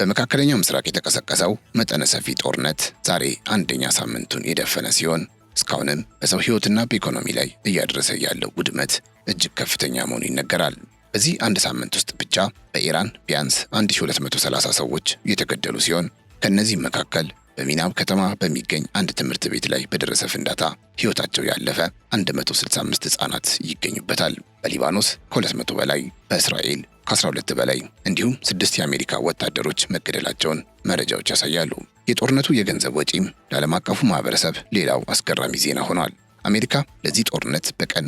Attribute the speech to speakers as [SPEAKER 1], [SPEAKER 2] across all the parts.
[SPEAKER 1] በመካከለኛው ምስራቅ የተቀሰቀሰው መጠነ ሰፊ ጦርነት ዛሬ አንደኛ ሳምንቱን የደፈነ ሲሆን እስካሁንም በሰው ሕይወትና በኢኮኖሚ ላይ እያደረሰ ያለው ውድመት እጅግ ከፍተኛ መሆኑ ይነገራል። በዚህ አንድ ሳምንት ውስጥ ብቻ በኢራን ቢያንስ 1230 ሰዎች የተገደሉ ሲሆን ከነዚህም መካከል በሚናብ ከተማ በሚገኝ አንድ ትምህርት ቤት ላይ በደረሰ ፍንዳታ ሕይወታቸው ያለፈ 165 ሕፃናት ይገኙበታል። በሊባኖስ ከ200 በላይ፣ በእስራኤል ከ12 በላይ እንዲሁም 6 የአሜሪካ ወታደሮች መገደላቸውን መረጃዎች ያሳያሉ። የጦርነቱ የገንዘብ ወጪም ለዓለም አቀፉ ማህበረሰብ ሌላው አስገራሚ ዜና ሆኗል። አሜሪካ ለዚህ ጦርነት በቀን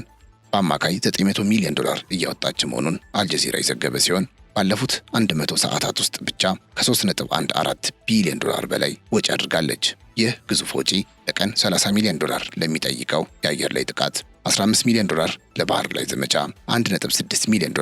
[SPEAKER 1] በአማካይ $900 ሚሊዮን እያወጣች መሆኑን አልጀዚራ የዘገበ ሲሆን ባለፉት 100 ሰዓታት ውስጥ ብቻ ከ3.14 ቢሊዮን ዶላር በላይ ወጪ አድርጋለች። ይህ ግዙፍ ወጪ በቀን $30 ሚሊዮን ለሚጠይቀው የአየር ላይ ጥቃት፣ $15 ሚሊዮን ለባህር ላይ ዘመቻ፣ $1.6 ሚሊዮን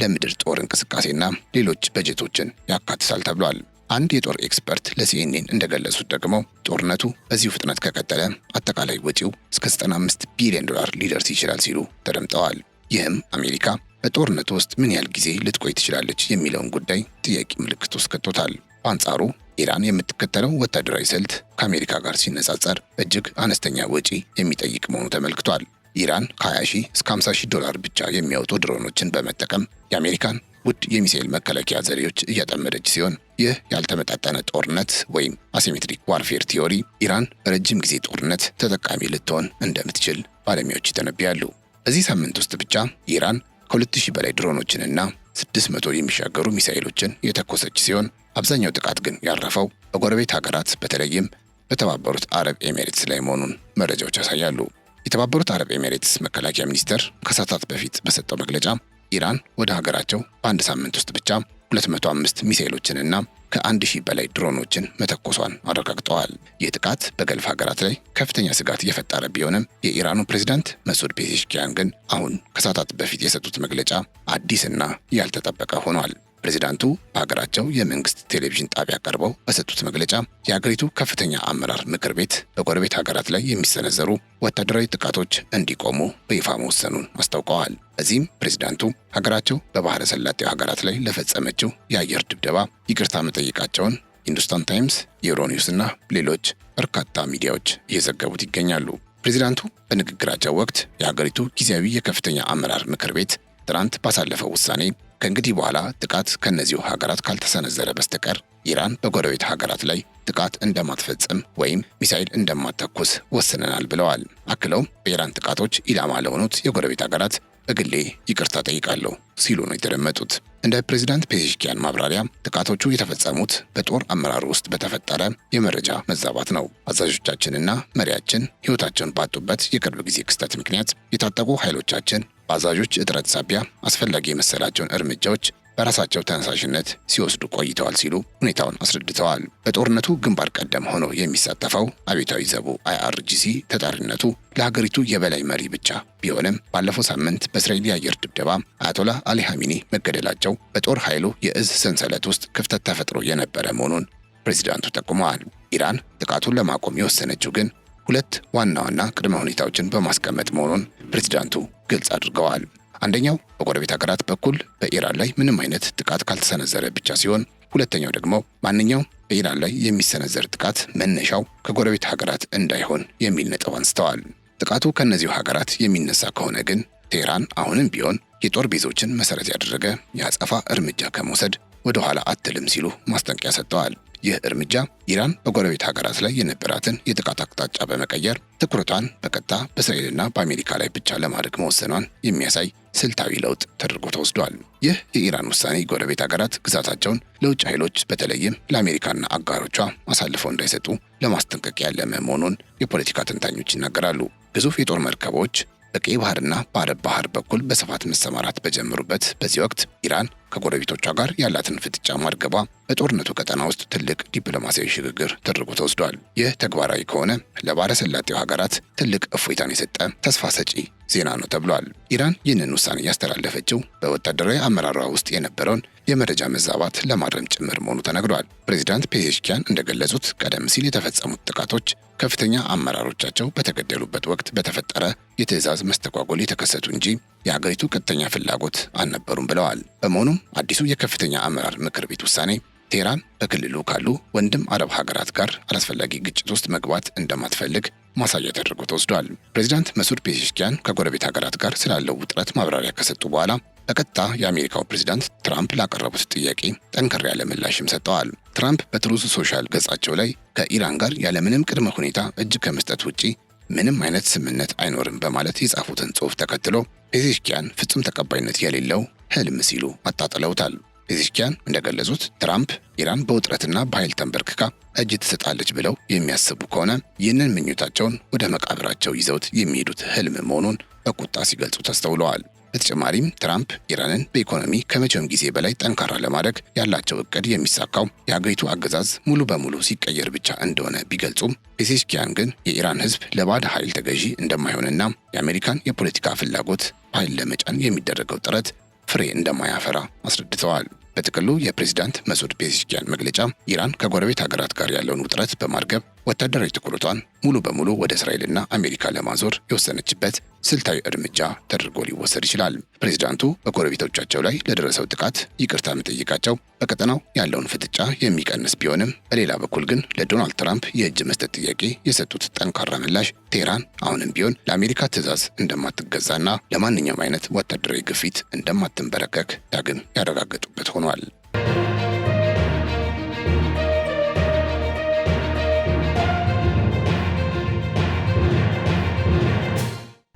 [SPEAKER 1] ለምድር ጦር እንቅስቃሴና ሌሎች በጀቶችን ያካትታል ተብሏል። አንድ የጦር ኤክስፐርት ለሲኤንኤን እንደገለጹት ደግሞ ጦርነቱ በዚሁ ፍጥነት ከቀጠለ አጠቃላይ ወጪው እስከ $95 ቢሊዮን ሊደርስ ይችላል ሲሉ ተደምጠዋል። ይህም አሜሪካ በጦርነቱ ውስጥ ምን ያህል ጊዜ ልትቆይ ትችላለች የሚለውን ጉዳይ ጥያቄ ምልክት ውስጥ ከቶታል። በአንጻሩ ኢራን የምትከተለው ወታደራዊ ስልት ከአሜሪካ ጋር ሲነጻጸር እጅግ አነስተኛ ወጪ የሚጠይቅ መሆኑ ተመልክቷል። ኢራን ከ$20,000 እስከ $50,000 ብቻ የሚያወጡ ድሮኖችን በመጠቀም የአሜሪካን ውድ የሚሳኤል መከላከያ ዘዴዎች እያጠመደች ሲሆን ይህ ያልተመጣጠነ ጦርነት ወይም አሲሜትሪክ ዋርፌር ቲዮሪ ኢራን በረጅም ጊዜ ጦርነት ተጠቃሚ ልትሆን እንደምትችል ባለሙያዎች ይተነብያሉ። በዚህ ሳምንት ውስጥ ብቻ ኢራን ከ2,000 በላይ ድሮኖችንና 600 የሚሻገሩ ሚሳኤሎችን የተኮሰች ሲሆን አብዛኛው ጥቃት ግን ያረፈው በጎረቤት ሀገራት በተለይም በተባበሩት አረብ ኤሚሬትስ ላይ መሆኑን መረጃዎች ያሳያሉ። የተባበሩት አረብ ኤሚሬትስ መከላከያ ሚኒስቴር ከሰዓታት በፊት በሰጠው መግለጫ ኢራን ወደ ሀገራቸው በአንድ ሳምንት ውስጥ ብቻ 205 ሚሳኤሎችንና ከ1,000 በላይ ድሮኖችን መተኮሷን አረጋግጠዋል። ይህ ጥቃት በገልፍ ሀገራት ላይ ከፍተኛ ስጋት እየፈጠረ ቢሆንም የኢራኑ ፕሬዝዳንት መሱድ ፔዜሽኪያን ግን አሁን ከሰዓታት በፊት የሰጡት መግለጫ አዲስና ያልተጠበቀ ሆኗል። ፕሬዝዳንቱ በሀገራቸው የመንግስት ቴሌቪዥን ጣቢያ ቀርበው በሰጡት መግለጫ የሀገሪቱ ከፍተኛ አመራር ምክር ቤት በጎረቤት ሀገራት ላይ የሚሰነዘሩ ወታደራዊ ጥቃቶች እንዲቆሙ በይፋ መወሰኑን አስታውቀዋል። በዚህም ፕሬዝዳንቱ ሀገራቸው በባህረ ሰላጤው ሀገራት ላይ ለፈጸመችው የአየር ድብደባ ይቅርታ መጠየቃቸውን ሂንዱስታን ታይምስ፣ ዩሮኒውስ እና ሌሎች በርካታ ሚዲያዎች እየዘገቡት ይገኛሉ። ፕሬዝዳንቱ በንግግራቸው ወቅት የሀገሪቱ ጊዜያዊ የከፍተኛ አመራር ምክር ቤት ትናንት ባሳለፈው ውሳኔ ከእንግዲህ በኋላ ጥቃት ከነዚሁ ሀገራት ካልተሰነዘረ በስተቀር ኢራን በጎረቤት ሀገራት ላይ ጥቃት እንደማትፈጽም ወይም ሚሳኤል እንደማትተኩስ ወስነናል ብለዋል። አክለውም በኢራን ጥቃቶች ኢላማ ለሆኑት የጎረቤት ሀገራት በግሌ ይቅርታ ጠይቃለሁ ሲሉ ነው የተደመጡት። እንደ ፕሬዝዳንት ፔዜሽኪያን ማብራሪያ ጥቃቶቹ የተፈጸሙት በጦር አመራሩ ውስጥ በተፈጠረ የመረጃ መዛባት ነው። አዛዦቻችንና መሪያችን ሕይወታቸውን ባጡበት የቅርብ ጊዜ ክስተት ምክንያት የታጠቁ ኃይሎቻችን በአዛዦች እጥረት ሳቢያ አስፈላጊ የመሰላቸውን እርምጃዎች በራሳቸው ተነሳሽነት ሲወስዱ ቆይተዋል ሲሉ ሁኔታውን አስረድተዋል። በጦርነቱ ግንባር ቀደም ሆኖ የሚሳተፈው አብዮታዊ ዘቡ IRGC ተጠሪነቱ ለሀገሪቱ የበላይ መሪ ብቻ ቢሆንም ባለፈው ሳምንት በእስራኤል የአየር ድብደባ አያቶላህ አሊ ኻሜኒ መገደላቸው በጦር ኃይሉ የእዝ ሰንሰለት ውስጥ ክፍተት ተፈጥሮ የነበረ መሆኑን ፕሬዝዳንቱ ጠቁመዋል። ኢራን ጥቃቱን ለማቆም የወሰነችው ግን ሁለት ዋና ዋና ቅድመ ሁኔታዎችን በማስቀመጥ መሆኑን ፕሬዝዳንቱ ግልጽ አድርገዋል። አንደኛው በጎረቤት ሀገራት በኩል በኢራን ላይ ምንም አይነት ጥቃት ካልተሰነዘረ ብቻ ሲሆን ሁለተኛው ደግሞ ማንኛውም በኢራን ላይ የሚሰነዘር ጥቃት መነሻው ከጎረቤት ሀገራት እንዳይሆን የሚል ነጥብ አንስተዋል። ጥቃቱ ከእነዚሁ ሀገራት የሚነሳ ከሆነ ግን ቴህራን አሁንም ቢሆን የጦር ቤዞችን መሰረት ያደረገ የአጸፋ እርምጃ ከመውሰድ ወደ ኋላ አትልም ሲሉ ማስጠንቀቂያ ሰጥተዋል። ይህ እርምጃ ኢራን በጎረቤት ሀገራት ላይ የነበራትን የጥቃት አቅጣጫ በመቀየር ትኩረቷን በቀጥታ በእስራኤልና በአሜሪካ ላይ ብቻ ለማድረግ መወሰኗን የሚያሳይ ስልታዊ ለውጥ ተደርጎ ተወስዷል። ይህ የኢራን ውሳኔ ጎረቤት ሀገራት ግዛታቸውን ለውጭ ኃይሎች በተለይም ለአሜሪካና አጋሮቿ አሳልፈው እንዳይሰጡ ለማስጠንቀቅ ያለመ መሆኑን የፖለቲካ ተንታኞች ይናገራሉ። ግዙፍ የጦር መርከቦች በቀይ ባህርና በአረብ ባህር በኩል በስፋት መሰማራት በጀመሩበት በዚህ ወቅት ኢራን ከጎረቤቶቿ ጋር ያላትን ፍጥጫ ማርገቧ በጦርነቱ ቀጠና ውስጥ ትልቅ ዲፕሎማሲያዊ ሽግግር ተደርጎ ተወስዷል። ይህ ተግባራዊ ከሆነ ለባህረ ሰላጤው ሀገራት ትልቅ እፎይታን የሰጠ ተስፋ ሰጪ ዜና ነው ተብሏል። ኢራን ይህንን ውሳኔ ያስተላለፈችው በወታደራዊ አመራሯ ውስጥ የነበረውን የመረጃ መዛባት ለማረም ጭምር መሆኑ ተነግሯል። ፕሬዝዳንት ፔዜሽኪያን እንደገለጹት ቀደም ሲል የተፈጸሙት ጥቃቶች ከፍተኛ አመራሮቻቸው በተገደሉበት ወቅት በተፈጠረ የትዕዛዝ መስተጓጎል የተከሰቱ እንጂ የሀገሪቱ ቀጥተኛ ፍላጎት አልነበሩም ብለዋል። በመሆኑም አዲሱ የከፍተኛ አመራር ምክር ቤት ውሳኔ ቴህራን በክልሉ ካሉ ወንድም አረብ ሀገራት ጋር አላስፈላጊ ግጭት ውስጥ መግባት እንደማትፈልግ ማሳያ ተደርጎ ተወስዷል። ፕሬዚዳንት መሱድ ፔዜሽኪያን ከጎረቤት ሀገራት ጋር ስላለው ውጥረት ማብራሪያ ከሰጡ በኋላ በቀጥታ የአሜሪካው ፕሬዚዳንት ትራምፕ ላቀረቡት ጥያቄ ጠንከር ያለ ምላሽም ሰጥተዋል። ትራምፕ በትሩዝ ሶሻል ገጻቸው ላይ ከኢራን ጋር ያለምንም ቅድመ ሁኔታ እጅ ከመስጠት ውጪ ምንም አይነት ስምምነት አይኖርም በማለት የጻፉትን ጽሑፍ ተከትሎ ፔዜሽኪያን ፍጹም ተቀባይነት የሌለው ህልም ሲሉ አጣጥለውታል። ፔዜሽኪያን እንደገለጹት ትራምፕ ኢራን በውጥረትና በኃይል ተንበርክካ እጅ ትሰጣለች ብለው የሚያስቡ ከሆነ ይህንን ምኞታቸውን ወደ መቃብራቸው ይዘውት የሚሄዱት ህልም መሆኑን በቁጣ ሲገልጹ ተስተውለዋል። በተጨማሪም ትራምፕ ኢራንን በኢኮኖሚ ከመቼውም ጊዜ በላይ ጠንካራ ለማድረግ ያላቸው እቅድ የሚሳካው የሀገሪቱ አገዛዝ ሙሉ በሙሉ ሲቀየር ብቻ እንደሆነ ቢገልጹም ፔዜሽኪያን ግን የኢራን ህዝብ ለባዕድ ኃይል ተገዢ እንደማይሆንና የአሜሪካን የፖለቲካ ፍላጎት በኃይል ለመጫን የሚደረገው ጥረት ፍሬ እንደማያፈራ አስረድተዋል። በጥቅሉ የፕሬዝዳንት መሱድ ፔዜሽኪያን መግለጫ ኢራን ከጎረቤት ሀገራት ጋር ያለውን ውጥረት በማርገብ ወታደራዊ ትኩረቷን ሙሉ በሙሉ ወደ እስራኤልና አሜሪካ ለማዞር የወሰነችበት ስልታዊ እርምጃ ተደርጎ ሊወሰድ ይችላል። ፕሬዝዳንቱ በጎረቤቶቻቸው ላይ ለደረሰው ጥቃት ይቅርታ መጠየቃቸው በቀጠናው ያለውን ፍጥጫ የሚቀንስ ቢሆንም በሌላ በኩል ግን ለዶናልድ ትራምፕ የእጅ መስጠት ጥያቄ የሰጡት ጠንካራ ምላሽ ቴህራን አሁንም ቢሆን ለአሜሪካ ትዕዛዝ እንደማትገዛና ለማንኛውም አይነት ወታደራዊ ግፊት እንደማትንበረከክ ዳግም ያረጋገጡበት ሆኗል።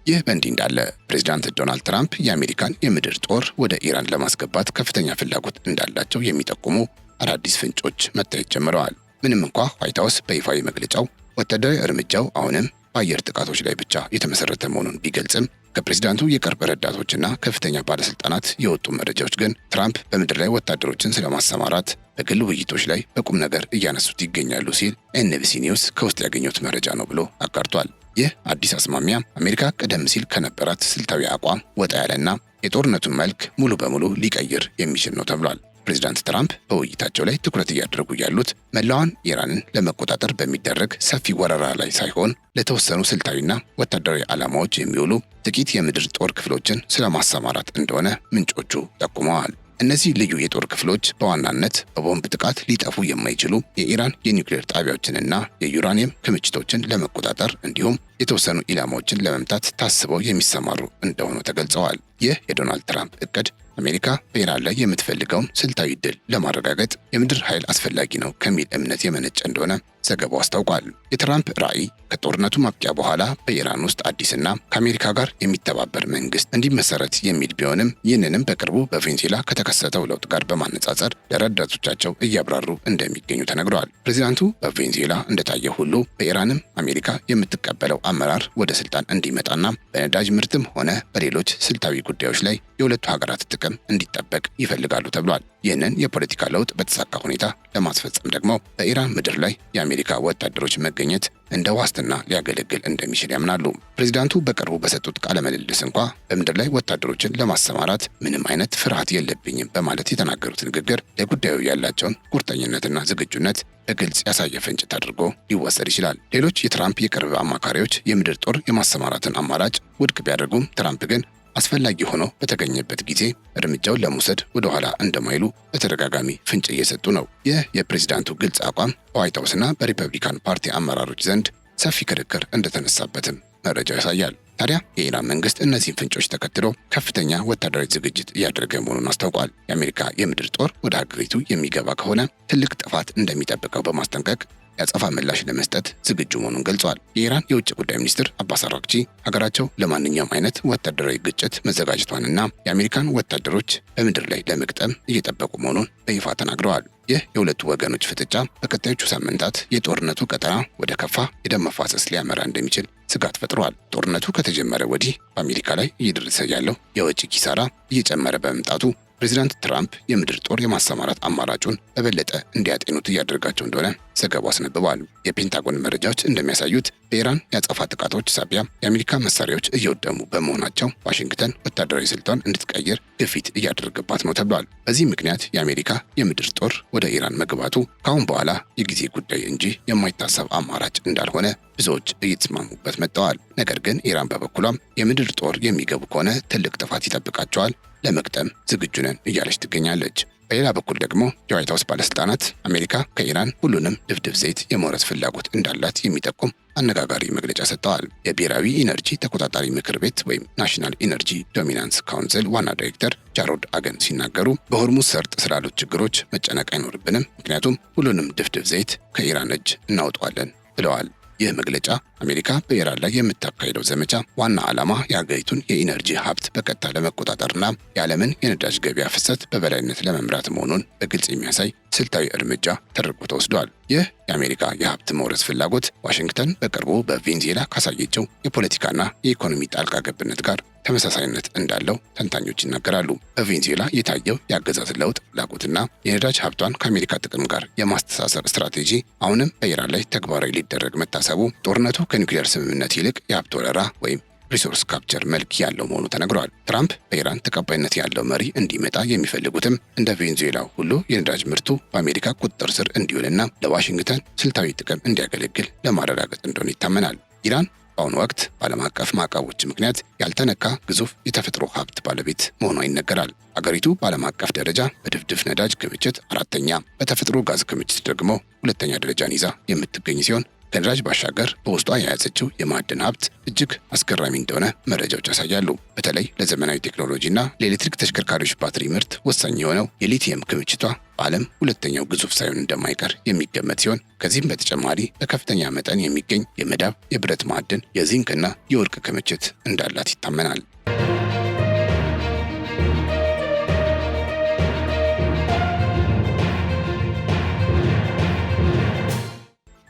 [SPEAKER 1] ይህ በእንዲህ እንዳለ ፕሬዝዳንት ዶናልድ ትራምፕ የአሜሪካን የምድር ጦር ወደ ኢራን ለማስገባት ከፍተኛ ፍላጎት እንዳላቸው የሚጠቁሙ አዳዲስ ፍንጮች መታየት ጀምረዋል። ምንም እንኳ ዋይት ሀውስ በይፋዊ መግለጫው ወታደራዊ እርምጃው አሁንም በአየር ጥቃቶች ላይ ብቻ የተመሰረተ መሆኑን ቢገልጽም ከፕሬዝዳንቱ የቅርብ ረዳቶችና ከፍተኛ ባለስልጣናት የወጡ መረጃዎች ግን ትራምፕ በምድር ላይ ወታደሮችን ስለማሰማራት በግል ውይይቶች ላይ በቁም ነገር እያነሱት ይገኛሉ ሲል ኤንቢሲ ኒውስ ከውስጥ ያገኘሁት መረጃ ነው ብሎ አጋርቷል። ይህ አዲስ አስማሚያ አሜሪካ ቀደም ሲል ከነበራት ስልታዊ አቋም ወጣ ያለና የጦርነቱን መልክ ሙሉ በሙሉ ሊቀይር የሚችል ነው ተብሏል። ፕሬዝዳንት ትራምፕ በውይይታቸው ላይ ትኩረት እያደረጉ ያሉት መላዋን ኢራንን ለመቆጣጠር በሚደረግ ሰፊ ወረራ ላይ ሳይሆን ለተወሰኑ ስልታዊና ወታደራዊ ዓላማዎች የሚውሉ ጥቂት የምድር ጦር ክፍሎችን ስለማሰማራት እንደሆነ ምንጮቹ ጠቁመዋል። እነዚህ ልዩ የጦር ክፍሎች በዋናነት በቦምብ ጥቃት ሊጠፉ የማይችሉ የኢራን የኒውክሌር ጣቢያዎችንና የዩራኒየም ክምችቶችን ለመቆጣጠር እንዲሁም የተወሰኑ ኢላማዎችን ለመምታት ታስበው የሚሰማሩ እንደሆኑ ተገልጸዋል። ይህ የዶናልድ ትራምፕ እቅድ አሜሪካ በኢራን ላይ የምትፈልገውን ስልታዊ ድል ለማረጋገጥ የምድር ኃይል አስፈላጊ ነው ከሚል እምነት የመነጨ እንደሆነ ዘገባው አስታውቋል። የትራምፕ ራዕይ ከጦርነቱ ማብቂያ በኋላ በኢራን ውስጥ አዲስና ከአሜሪካ ጋር የሚተባበር መንግስት እንዲመሰረት የሚል ቢሆንም ይህንንም በቅርቡ በቬኔዙዌላ ከተከሰተው ለውጥ ጋር በማነጻጸር ለረዳቶቻቸው እያብራሩ እንደሚገኙ ተነግረዋል። ፕሬዚዳንቱ በቬኔዙዌላ እንደታየ ሁሉ በኢራንም አሜሪካ የምትቀበለው አመራር ወደ ስልጣን እንዲመጣና በነዳጅ ምርትም ሆነ በሌሎች ስልታዊ ጉዳዮች ላይ የሁለቱ ሀገራት ጥቅም እንዲጠበቅ ይፈልጋሉ ተብሏል። ይህንን የፖለቲካ ለውጥ በተሳካ ሁኔታ ለማስፈጸም ደግሞ በኢራን ምድር ላይ የአሜሪካ ወታደሮች መገኘት እንደ ዋስትና ሊያገለግል እንደሚችል ያምናሉ። ፕሬዚዳንቱ በቅርቡ በሰጡት ቃለ ምልልስ እንኳ በምድር ላይ ወታደሮችን ለማሰማራት ምንም አይነት ፍርሃት የለብኝም በማለት የተናገሩት ንግግር ለጉዳዩ ያላቸውን ቁርጠኝነትና ዝግጁነት በግልጽ ያሳየ ፍንጭ ተደርጎ ሊወሰድ ይችላል። ሌሎች የትራምፕ የቅርብ አማካሪዎች የምድር ጦር የማሰማራትን አማራጭ ውድቅ ቢያደርጉም ትራምፕ ግን አስፈላጊ ሆኖ በተገኘበት ጊዜ እርምጃውን ለመውሰድ ወደ ኋላ እንደማይሉ በተደጋጋሚ ፍንጭ እየሰጡ ነው። ይህ የፕሬዝዳንቱ ግልጽ አቋም በዋይት ሀውስና በሪፐብሊካን ፓርቲ አመራሮች ዘንድ ሰፊ ክርክር እንደተነሳበትም መረጃው ያሳያል። ታዲያ የኢራን መንግስት እነዚህን ፍንጮች ተከትሎ ከፍተኛ ወታደራዊ ዝግጅት እያደረገ መሆኑን አስታውቋል። የአሜሪካ የምድር ጦር ወደ ሀገሪቱ የሚገባ ከሆነ ትልቅ ጥፋት እንደሚጠብቀው በማስጠንቀቅ ያጸፋ ምላሽ ለመስጠት ዝግጁ መሆኑን ገልጿል። የኢራን የውጭ ጉዳይ ሚኒስትር አባስ አራግቺ ሀገራቸው ለማንኛውም አይነት ወታደራዊ ግጭት መዘጋጀቷንና የአሜሪካን ወታደሮች በምድር ላይ ለመግጠም እየጠበቁ መሆኑን በይፋ ተናግረዋል። ይህ የሁለቱ ወገኖች ፍጥጫ በቀጣዮቹ ሳምንታት የጦርነቱ ቀጠና ወደ ከፋ የደም መፋሰስ ሊያመራ እንደሚችል ስጋት ፈጥሯል። ጦርነቱ ከተጀመረ ወዲህ በአሜሪካ ላይ እየደረሰ ያለው የወጪ ኪሳራ እየጨመረ በመምጣቱ ፕሬዚዳንት ትራምፕ የምድር ጦር የማሰማራት አማራጩን በበለጠ እንዲያጤኑት እያደረጋቸው እንደሆነ ዘገባው አስነብበዋል። የፔንታጎን መረጃዎች እንደሚያሳዩት በኢራን የአጸፋ ጥቃቶች ሳቢያ የአሜሪካ መሳሪያዎች እየወደሙ በመሆናቸው ዋሽንግተን ወታደራዊ ስልቷን እንድትቀይር ግፊት እያደረገባት ነው ተብሏል። በዚህ ምክንያት የአሜሪካ የምድር ጦር ወደ ኢራን መግባቱ ካሁን በኋላ የጊዜ ጉዳይ እንጂ የማይታሰብ አማራጭ እንዳልሆነ ብዙዎች እየተስማሙበት መጥተዋል። ነገር ግን ኢራን በበኩሏም የምድር ጦር የሚገቡ ከሆነ ትልቅ ጥፋት ይጠብቃቸዋል፣ ለመቅጠም ዝግጁ ነን እያለች ትገኛለች። በሌላ በኩል ደግሞ የዋይት ሀውስ ባለስልጣናት አሜሪካ ከኢራን ሁሉንም ድፍድፍ ዘይት የመውረስ ፍላጎት እንዳላት የሚጠቁም አነጋጋሪ መግለጫ ሰጥተዋል። የብሔራዊ ኢነርጂ ተቆጣጣሪ ምክር ቤት ወይም ናሽናል ኢነርጂ ዶሚናንስ ካውንስል ዋና ዳይሬክተር ጃሮድ አገን ሲናገሩ በሆርሙዝ ሰርጥ ስላሉት ችግሮች መጨነቅ አይኖርብንም፣ ምክንያቱም ሁሉንም ድፍድፍ ዘይት ከኢራን እጅ እናውጠዋለን ብለዋል። ይህ መግለጫ አሜሪካ በኢራን ላይ የምታካሄደው ዘመቻ ዋና ዓላማ የሀገሪቱን የኢነርጂ ሀብት በቀጥታ ለመቆጣጠርና የዓለምን የነዳጅ ገበያ ፍሰት በበላይነት ለመምራት መሆኑን በግልጽ የሚያሳይ ስልታዊ እርምጃ ተደርጎ ተወስዷል። ይህ የአሜሪካ የሀብት መውረስ ፍላጎት ዋሽንግተን በቅርቡ በቬንዙዌላ ካሳየችው የፖለቲካና የኢኮኖሚ ጣልቃ ገብነት ጋር ተመሳሳይነት እንዳለው ተንታኞች ይናገራሉ። በቬንዙዌላ የታየው የአገዛዝ ለውጥ ፍላጎትና የነዳጅ ሀብቷን ከአሜሪካ ጥቅም ጋር የማስተሳሰር ስትራቴጂ አሁንም በኢራን ላይ ተግባራዊ ሊደረግ መታሰቡ ጦርነቱ ከኒውክሌር ስምምነት ይልቅ የሀብት ወረራ ወይም ሪሶርስ ካፕቸር መልክ ያለው መሆኑ ተነግሯል። ትራምፕ በኢራን ተቀባይነት ያለው መሪ እንዲመጣ የሚፈልጉትም እንደ ቬንዙዌላው ሁሉ የነዳጅ ምርቱ በአሜሪካ ቁጥጥር ስር እንዲውልና ለዋሽንግተን ስልታዊ ጥቅም እንዲያገለግል ለማረጋገጥ እንደሆነ ይታመናል። ኢራን በአሁኑ ወቅት በዓለም አቀፍ ማዕቀቦች ምክንያት ያልተነካ ግዙፍ የተፈጥሮ ሀብት ባለቤት መሆኗ ይነገራል። አገሪቱ በዓለም አቀፍ ደረጃ በድፍድፍ ነዳጅ ክምችት አራተኛ፣ በተፈጥሮ ጋዝ ክምችት ደግሞ ሁለተኛ ደረጃን ይዛ የምትገኝ ሲሆን ከነዳጅ ባሻገር በውስጧ የያዘችው የማዕድን ሀብት እጅግ አስገራሚ እንደሆነ መረጃዎች ያሳያሉ። በተለይ ለዘመናዊ ቴክኖሎጂና ለኤሌክትሪክ ተሽከርካሪዎች ባትሪ ምርት ወሳኝ የሆነው የሊቲየም ክምችቷ በዓለም ሁለተኛው ግዙፍ ሳይሆን እንደማይቀር የሚገመት ሲሆን ከዚህም በተጨማሪ በከፍተኛ መጠን የሚገኝ የመዳብ፣ የብረት ማዕድን፣ የዚንክና የወርቅ ክምችት እንዳላት ይታመናል።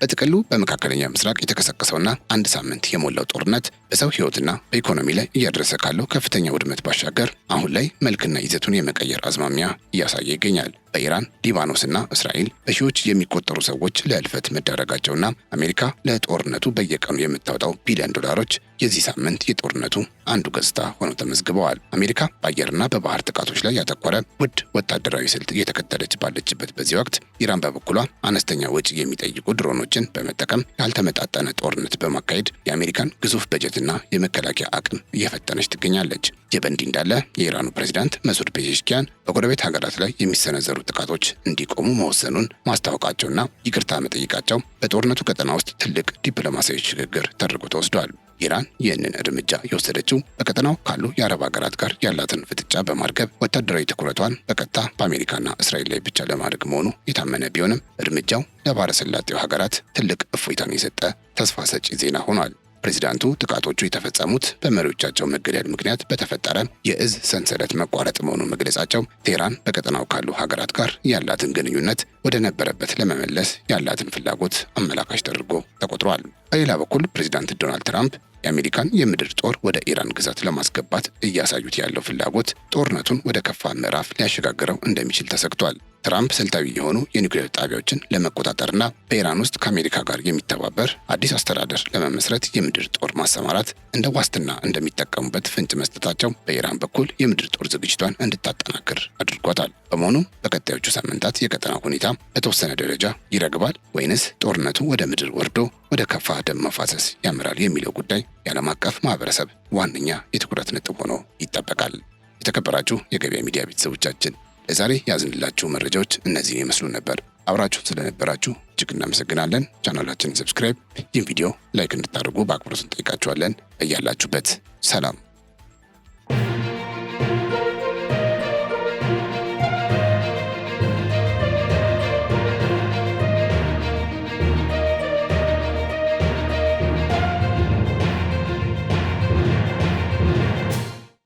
[SPEAKER 1] በጥቅሉ በመካከለኛ ምስራቅ የተቀሰቀሰውና አንድ ሳምንት የሞላው ጦርነት በሰው ሕይወትና በኢኮኖሚ ላይ እያደረሰ ካለው ከፍተኛ ውድመት ባሻገር አሁን ላይ መልክና ይዘቱን የመቀየር አዝማሚያ እያሳየ ይገኛል። በኢራን፣ ሊባኖስና እስራኤል በሺዎች የሚቆጠሩ ሰዎች ለህልፈት መዳረጋቸውና አሜሪካ ለጦርነቱ በየቀኑ የምታወጣው ቢሊዮን ዶላሮች የዚህ ሳምንት የጦርነቱ አንዱ ገጽታ ሆነው ተመዝግበዋል። አሜሪካ በአየርና በባህር ጥቃቶች ላይ ያተኮረ ውድ ወታደራዊ ስልት እየተከተለች ባለችበት በዚህ ወቅት ኢራን በበኩሏ አነስተኛ ወጪ የሚጠይቁ ድሮኖችን በመጠቀም ያልተመጣጠነ ጦርነት በማካሄድ የአሜሪካን ግዙፍ በጀትና የመከላከያ አቅም እየፈተነች ትገኛለች። ይህ በእንዲህ እንዳለ የኢራኑ ፕሬዝዳንት መሱድ ፔዜሽኪያን በጎረቤት ሀገራት ላይ የሚሰነዘሩ ጥቃቶች እንዲቆሙ መወሰኑን ማስታወቃቸውና ይቅርታ መጠየቃቸው በጦርነቱ ቀጠና ውስጥ ትልቅ ዲፕሎማሲያዊ ሽግግር ተደርጎ ተወስዷል። ኢራን ይህንን እርምጃ የወሰደችው በቀጠናው ካሉ የአረብ ሀገራት ጋር ያላትን ፍጥጫ በማርገብ ወታደራዊ ትኩረቷን በቀጥታ በአሜሪካና እስራኤል ላይ ብቻ ለማድረግ መሆኑ የታመነ ቢሆንም እርምጃው ለባሕረ ሰላጤው ሀገራት ትልቅ እፎይታን የሰጠ ተስፋ ሰጪ ዜና ሆኗል። ፕሬዚዳንቱ ጥቃቶቹ የተፈጸሙት በመሪዎቻቸው መገደል ምክንያት በተፈጠረ የእዝ ሰንሰለት መቋረጥ መሆኑን መግለጻቸው ቴህራን በቀጠናው ካሉ ሀገራት ጋር ያላትን ግንኙነት ወደ ነበረበት ለመመለስ ያላትን ፍላጎት አመላካች ተደርጎ ተቆጥሯል። በሌላ በኩል ፕሬዚዳንት ዶናልድ ትራምፕ የአሜሪካን የምድር ጦር ወደ ኢራን ግዛት ለማስገባት እያሳዩት ያለው ፍላጎት ጦርነቱን ወደ ከፋ ምዕራፍ ሊያሸጋግረው እንደሚችል ተሰግቷል። ትራምፕ ስልታዊ የሆኑ የኒውክሌር ጣቢያዎችን ለመቆጣጠርና በኢራን ውስጥ ከአሜሪካ ጋር የሚተባበር አዲስ አስተዳደር ለመመስረት የምድር ጦር ማሰማራት እንደ ዋስትና እንደሚጠቀሙበት ፍንጭ መስጠታቸው በኢራን በኩል የምድር ጦር ዝግጅቷን እንድታጠናክር አድርጓታል። በመሆኑም በቀጣዮቹ ሳምንታት የቀጠናው ሁኔታ በተወሰነ ደረጃ ይረግባል ወይንስ ጦርነቱ ወደ ምድር ወርዶ ወደ ከፋ ደም መፋሰስ ያመራል የሚለው ጉዳይ የዓለም አቀፍ ማህበረሰብ ዋነኛ የትኩረት ነጥብ ሆኖ ይጠበቃል። የተከበራችሁ የገበያ ሚዲያ ቤተሰቦቻችን ለዛሬ ያዝንላችሁ መረጃዎች እነዚህን ይመስሉ ነበር። አብራችሁ ስለነበራችሁ እጅግ እናመሰግናለን። ቻናላችንን ሰብስክራይብ፣ ይህን ቪዲዮ ላይክ እንድታደርጉ በአክብሮት እንጠይቃችኋለን። እያላችሁበት ሰላም